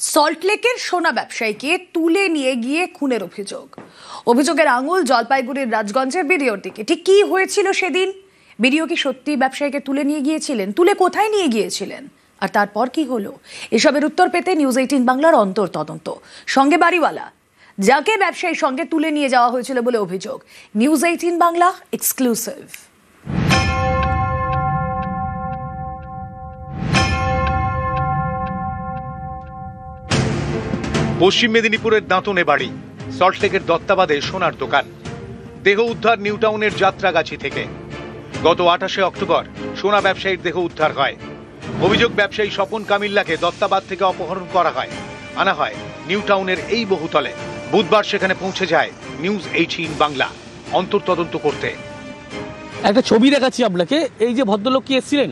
সল্টলেকের সোনা ব্যবসায়ীকে তুলে নিয়ে গিয়ে খুনের অভিযোগের আঙুল জলপাইগুড়ির রাজগঞ্জের বিডিওর দিকে। ঠিক কি হয়েছিল সেদিন? বিডিও কি সত্যি ব্যবসায়ীকে তুলে নিয়ে গিয়েছিলেন? তুলে কোথায় নিয়ে গিয়েছিলেন? আর তারপর কি হলো? এসবের উত্তর পেতে নিউজ 18 বাংলার অন্তর তদন্ত, সঙ্গে বাড়িওয়ালা যাকে ব্যবসায়ীর সঙ্গে তুলে নিয়ে যাওয়া হয়েছিল বলে অভিযোগ। News 18 Bangla exclusive. পশ্চিম মেদিনীপুরের দাঁতনে বাড়ি, সল্টলেকের দত্তাবাদে সোনার দোকান। দেহ উদ্ধার নিউ টাউনের যাত্রাগাছি থেকে। গত 28 অক্টোবর সোনা ব্যবসায়ীর দেহ উদ্ধার হয়। অভিযোগ, ব্যবসায়ী স্বপন কামিল্লাকে দত্তাবাদ থেকে অপহরণ করা হয়, আনা হয় নিউ টাউনের এই বহুতলে। বুধবার সেখানে পৌঁছে যায় নিউজ 18 বাংলা অন্তর তদন্ত করতে। একটা ছবি দেখাচ্ছি আপনাকে। এই যে ভদ্রলোক কি এসেছিলেন?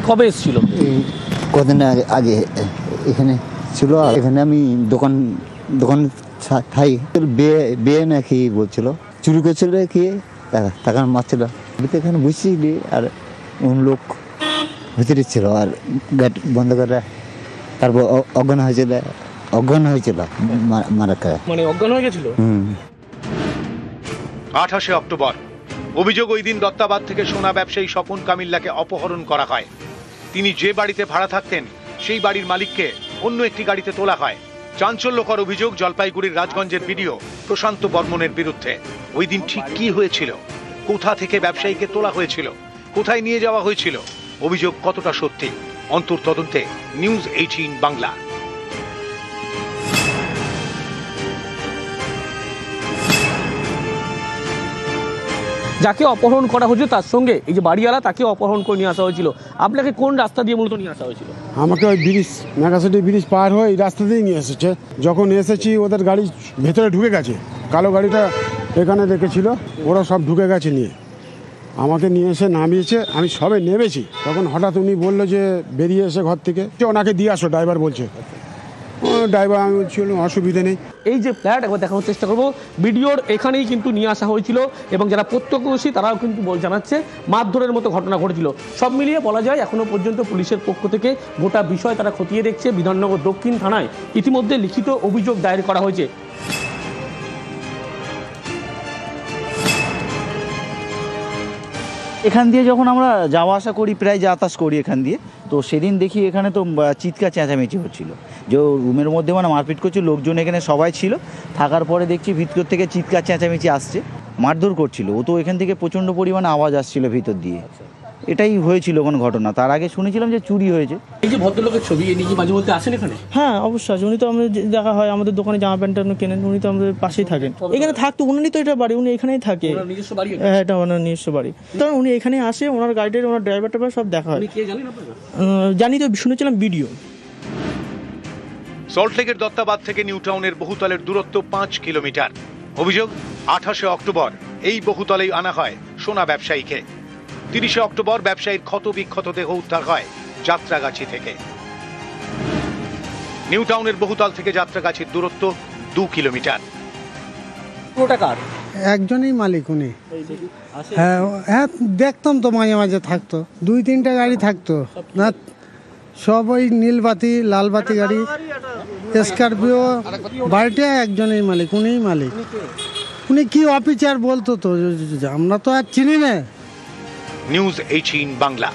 কবে এসেছিল? কদিন আগে এখানে ছিল। এখানে আমি দোকান খাই, বিয়ে নাকি বলছিল, চুরি করছিল কি টাকা মারছিল। এখানে বুঝছিলি আর লোক ভিতরে ছিল, আর গেট বন্ধ করে তারপর অজ্ঞান হয়েছিল মারা খায়, মানে অজ্ঞান হয়ে গেছিল। 28 অক্টোবর অভিযোগ, ওই দিন দত্তাবাদ থেকে সোনা ব্যবসায়ী স্বপন কামিল্লাকে অপহরণ করা হয়। তিনি যে বাড়িতে ভাড়া থাকতেন সেই বাড়ির মালিককে অন্য একটি গাড়িতে তোলা হয়। চাঞ্চল্যকর অভিযোগ জলপাইগুড়ির রাজগঞ্জের বিডিও প্রশান্ত বর্মনের বিরুদ্ধে। ওই দিন ঠিক কি হয়েছিল? কোথা থেকে ব্যবসায়ীকে তোলা হয়েছিল? কোথায় নিয়ে যাওয়া হয়েছিল? অভিযোগ কতটা সত্যি? অন্তর তদন্তে নিউজ 18 বাংলা। যাকে অপহরণ করা হয়েছিল তার সঙ্গে এই যে বাড়িওয়ালা, তাকে অপহরণ করে নিয়ে আসা হয়েছিল। আপনাকে কোন রাস্তা দিয়ে মূলত নিয়ে আসা হয়েছিল? আমাকে ওই ব্রিজ, মেঘাসুটি ব্রিজ পার হয়ে এই রাস্তা দিয়েই নিয়ে এসেছে। যখন এসেছি ওদের গাড়ি ভেতরে ঢুকে গেছে, কালো গাড়িটা এখানে রেখেছিল, ওরা সব ঢুকে গেছে নিয়ে। আমাকে নিয়ে এসে নামিয়েছে, আমি সবে নেমেছি, তখন হঠাৎ উনি বললো যে বেরিয়ে এসে ঘর থেকে ওনাকে দিয়ে আসো, ড্রাইভার বলছে। ড্রাইভার আমি বলছিল অসুবিধে নেই। এই যে ফ্ল্যাট একবার দেখানোর চেষ্টা করবো। ভিডিওর এখানেই কিন্তু নিয়ে আসা হয়েছিল এবং যারা প্রত্যক্ষদর্শী তারাও কিন্তু জানাচ্ছে মারধরের মতো ঘটনা ঘটেছিল। সব মিলিয়ে বলা যায় এখনো পর্যন্ত পুলিশের পক্ষ থেকে গোটা বিষয় তারা খতিয়ে দেখছে। বিধাননগর দক্ষিণ থানায় ইতিমধ্যে লিখিত অভিযোগ দায়ের করা হয়েছে। এখান দিয়ে যখন আমরা যাওয়া আসা করি, প্রায় যাতায়াত করি এখান দিয়ে, তো সেদিন দেখি এখানে তো চিৎকার চেঁচামেচি হচ্ছিল, যে রুমের মধ্যে মানে মারপিট করছিল। লোকজন এখানে সবাই ছিল, থাকার পরে দেখছি ভিতর থেকে চিৎকার চেঁচামেচি আসছে, মারধর করছিল। ও তো এখান থেকে প্রচণ্ড পরিমাণে আওয়াজ আসছিল ভিতর দিয়ে। এটাই হয়েছিল কোনো ঘটনা। তার আগে শুনেছিলাম যে চুরি হয়েছে। এই যে ভদ্রলোকের ছবি, এ নিয়ে মাঝে মধ্যে আসেন এখানে? হ্যাঁ, অবশ্যই আছে। উনি তো আমাদের দেখা হয়, আমাদের দোকানে জামা প্যান্ট কেনেন, উনি তো আমাদের পাশেই থাকেন। এখানে থাকতো, উনি তো এটা বাড়ি, উনি এখানেই থাকে। নিজস্ব বাড়ি? হ্যাঁ, এটা ওনার নিজস্ব বাড়ি। তখন উনি এখানে আসে, ওনার গাড়িটার, ওনার ড্রাইভার টাইভার সব দেখা হয়। জানি তো, শুনেছিলাম ভিডিও। সল্টলেকের দত্তাবাদ থেকে নিউ টাউনের বহুতলের দূরত্ব 5 কিলোমিটার। অভিযোগ, 28 অক্টোবর এই বহুতলেই আনা হয় সোনা ব্যবসায়ীকে। 30 অক্টোবর ব্যবসায়ীর ক্ষত বিক্ষত দেহ উদ্ধার হয় যাত্রাগাছি থেকে। নিউ টাউনের বহুতল থেকে যাত্রাগাছির দূরত্ব 2 কিলোমিটার। পুরোটা কার? একজনই মালিক উনি। হ্যাঁ হ্যাঁ, দেখতাম তো, মাঝে মাঝে থাকতো, 2-3টা গাড়ি থাকতো না, সব ওই নীলবাতি লালবাতি গাড়ি, স্করপিও। বাড়িটা একজনই মালিক, উনিই মালিক। উনি কি অফিসার বলতো তো, আমরা তো আর চিনি না। নিউজ 18 বাংলা।